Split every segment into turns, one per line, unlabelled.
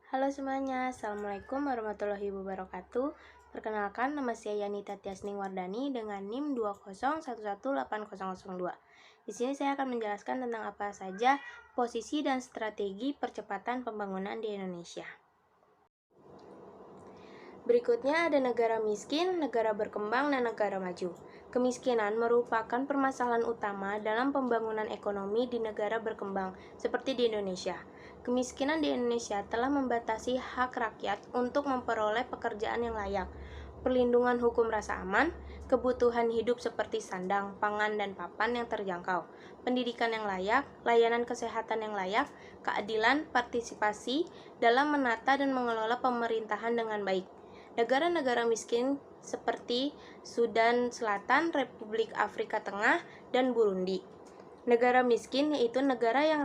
Halo semuanya, Assalamualaikum warahmatullahi wabarakatuh. Perkenalkan, nama saya Yanita Tiasning Wardani dengan NIM 201180002. Di sini saya akan menjelaskan tentang apa saja posisi dan strategi percepatan pembangunan di Indonesia. Berikutnya ada negara miskin, negara berkembang, dan negara maju. Kemiskinan merupakan permasalahan utama dalam pembangunan ekonomi di negara berkembang, seperti di Indonesia. Kemiskinan di Indonesia telah membatasi hak rakyat untuk memperoleh pekerjaan yang layak, perlindungan hukum rasa aman, kebutuhan hidup seperti sandang, pangan, dan papan yang terjangkau, pendidikan yang layak, layanan kesehatan yang layak, keadilan, partisipasi dalam menata dan mengelola pemerintahan dengan baik. Negara-negara miskin seperti Sudan Selatan, Republik Afrika Tengah, dan Burundi. Negara miskin yaitu negara yang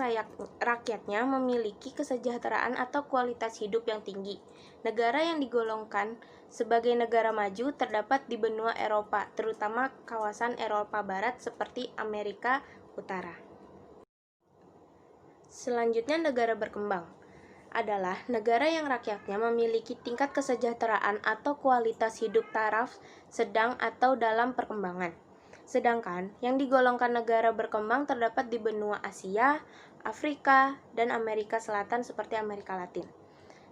rakyatnya memiliki kesejahteraan atau kualitas hidup yang tinggi. Negara yang digolongkan sebagai negara maju terdapat di benua Eropa, terutama kawasan Eropa Barat seperti Amerika Utara. Selanjutnya, negara berkembang adalah negara yang rakyatnya memiliki tingkat kesejahteraan atau kualitas hidup taraf sedang atau dalam perkembangan. Sedangkan yang digolongkan negara berkembang terdapat di benua Asia, Afrika, dan Amerika Selatan seperti Amerika Latin.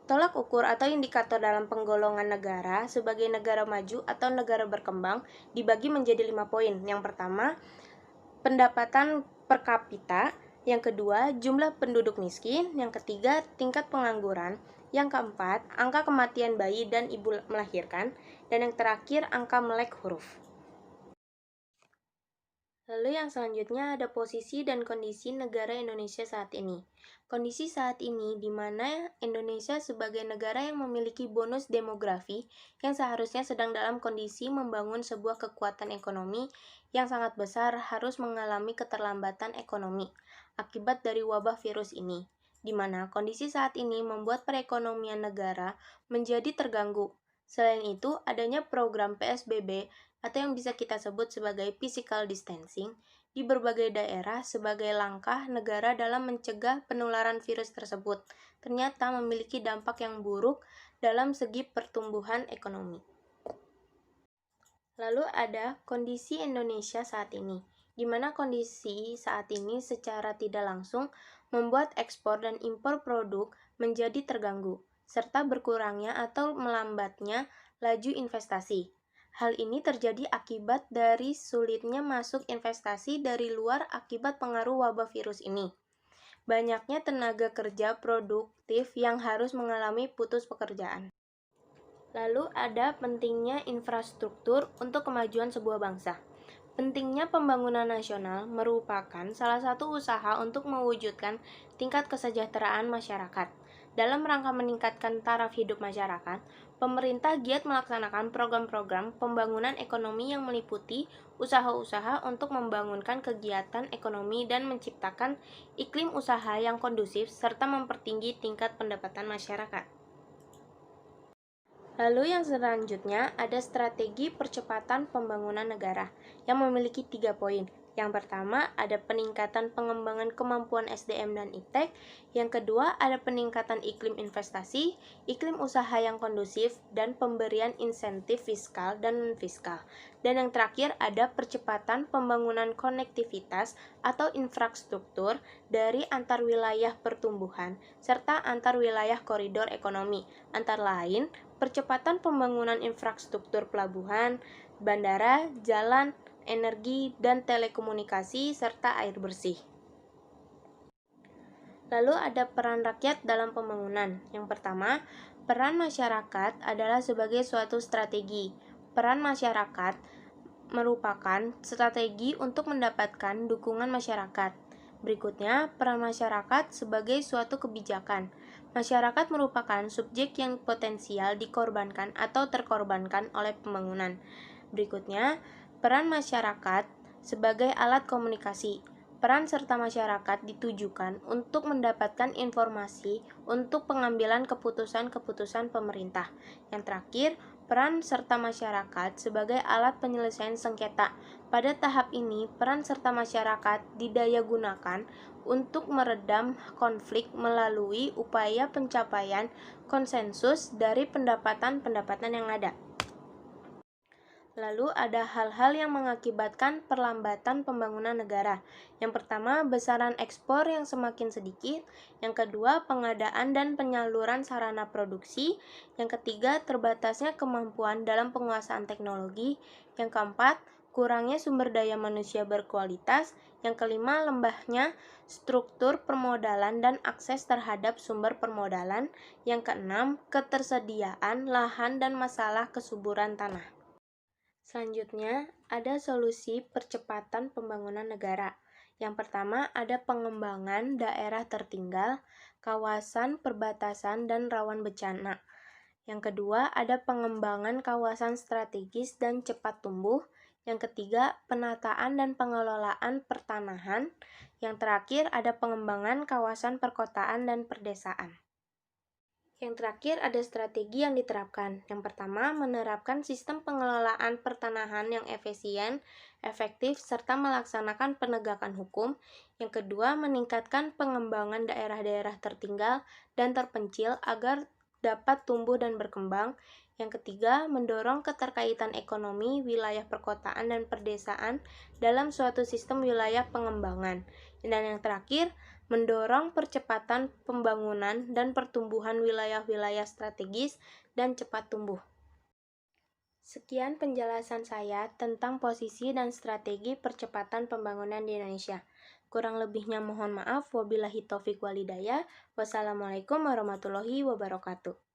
Tolak ukur atau indikator dalam penggolongan negara sebagai negara maju atau negara berkembang dibagi menjadi 5 poin. Yang pertama, pendapatan per kapita. Yang kedua, jumlah penduduk miskin. Yang ketiga, tingkat pengangguran. Yang keempat, angka kematian bayi dan ibu melahirkan. Dan yang terakhir, angka melek huruf. Lalu yang selanjutnya ada posisi dan kondisi negara Indonesia saat ini. Kondisi saat ini di mana Indonesia sebagai negara yang memiliki bonus demografi yang seharusnya sedang dalam kondisi membangun sebuah kekuatan ekonomi yang sangat besar harus mengalami keterlambatan ekonomi akibat dari wabah virus ini, di mana kondisi saat ini membuat perekonomian negara menjadi terganggu. Selain itu, adanya program PSBB atau yang bisa kita sebut sebagai physical distancing di berbagai daerah sebagai langkah negara dalam mencegah penularan virus tersebut ternyata memiliki dampak yang buruk dalam segi pertumbuhan ekonomi. Lalu ada kondisi Indonesia saat ini, di mana kondisi saat ini secara tidak langsung membuat ekspor dan impor produk menjadi terganggu, serta berkurangnya atau melambatnya laju investasi. Hal ini terjadi akibat dari sulitnya masuk investasi dari luar akibat pengaruh wabah virus ini. Banyaknya tenaga kerja produktif yang harus mengalami putus pekerjaan. Lalu ada pentingnya infrastruktur untuk kemajuan sebuah bangsa. Pentingnya pembangunan nasional merupakan salah satu usaha untuk mewujudkan tingkat kesejahteraan masyarakat. Dalam rangka meningkatkan taraf hidup masyarakat, pemerintah giat melaksanakan program-program pembangunan ekonomi yang meliputi usaha-usaha untuk membangunkan kegiatan ekonomi dan menciptakan iklim usaha yang kondusif serta mempertinggi tingkat pendapatan masyarakat. Lalu yang selanjutnya ada strategi percepatan pembangunan negara yang memiliki 3 poin. Yang pertama ada peningkatan pengembangan kemampuan SDM dan iptek. Yang kedua ada peningkatan iklim investasi, iklim usaha yang kondusif, dan pemberian insentif fiskal dan non-fiskal. Dan yang terakhir ada percepatan pembangunan konektivitas atau infrastruktur dari antar wilayah pertumbuhan serta antar wilayah koridor ekonomi, antara lain percepatan pembangunan infrastruktur pelabuhan, bandara, jalan, energi, dan telekomunikasi, serta air bersih. Lalu ada peran rakyat dalam pembangunan. Yang pertama, peran masyarakat adalah sebagai suatu strategi. Peran masyarakat merupakan strategi untuk mendapatkan dukungan masyarakat. Berikutnya, peran masyarakat sebagai suatu kebijakan. Masyarakat merupakan subjek yang potensial dikorbankan atau terkorbankan oleh pembangunan. Berikutnya, peran masyarakat sebagai alat komunikasi. Peran serta masyarakat ditujukan untuk mendapatkan informasi untuk pengambilan keputusan-keputusan pemerintah. Yang terakhir, peran serta masyarakat sebagai alat penyelesaian sengketa. Pada tahap ini, peran serta masyarakat didaya gunakan untuk meredam konflik melalui upaya pencapaian konsensus dari pendapatan-pendapatan yang ada. Lalu ada hal-hal yang mengakibatkan perlambatan pembangunan negara. Yang pertama, besaran ekspor yang semakin sedikit. Yang kedua, pengadaan dan penyaluran sarana produksi. Yang ketiga, terbatasnya kemampuan dalam penguasaan teknologi. Yang keempat, kurangnya sumber daya manusia berkualitas. Yang kelima, lembahnya struktur permodalan dan akses terhadap sumber permodalan. Yang keenam, ketersediaan lahan dan masalah kesuburan tanah. Selanjutnya, ada solusi percepatan pembangunan negara. Yang pertama, ada pengembangan daerah tertinggal, kawasan perbatasan, dan rawan bencana. Yang kedua, ada pengembangan kawasan strategis dan cepat tumbuh. Yang ketiga, penataan dan pengelolaan pertanahan. Yang terakhir, ada pengembangan kawasan perkotaan dan perdesaan. Yang terakhir ada strategi yang diterapkan. Yang pertama, menerapkan sistem pengelolaan pertanahan yang efisien, efektif, serta melaksanakan penegakan hukum. Yang kedua, meningkatkan pengembangan daerah-daerah tertinggal dan terpencil agar dapat tumbuh dan berkembang. Yang ketiga, mendorong keterkaitan ekonomi, wilayah perkotaan, dan perdesaan dalam suatu sistem wilayah pengembangan. Dan yang terakhir, mendorong percepatan pembangunan dan pertumbuhan wilayah-wilayah strategis dan cepat tumbuh. Sekian penjelasan saya tentang posisi dan strategi percepatan pembangunan di Indonesia. Kurang lebihnya mohon maaf. Wabillahi taufik walhidayah. Wassalamualaikum warahmatullahi wabarakatuh.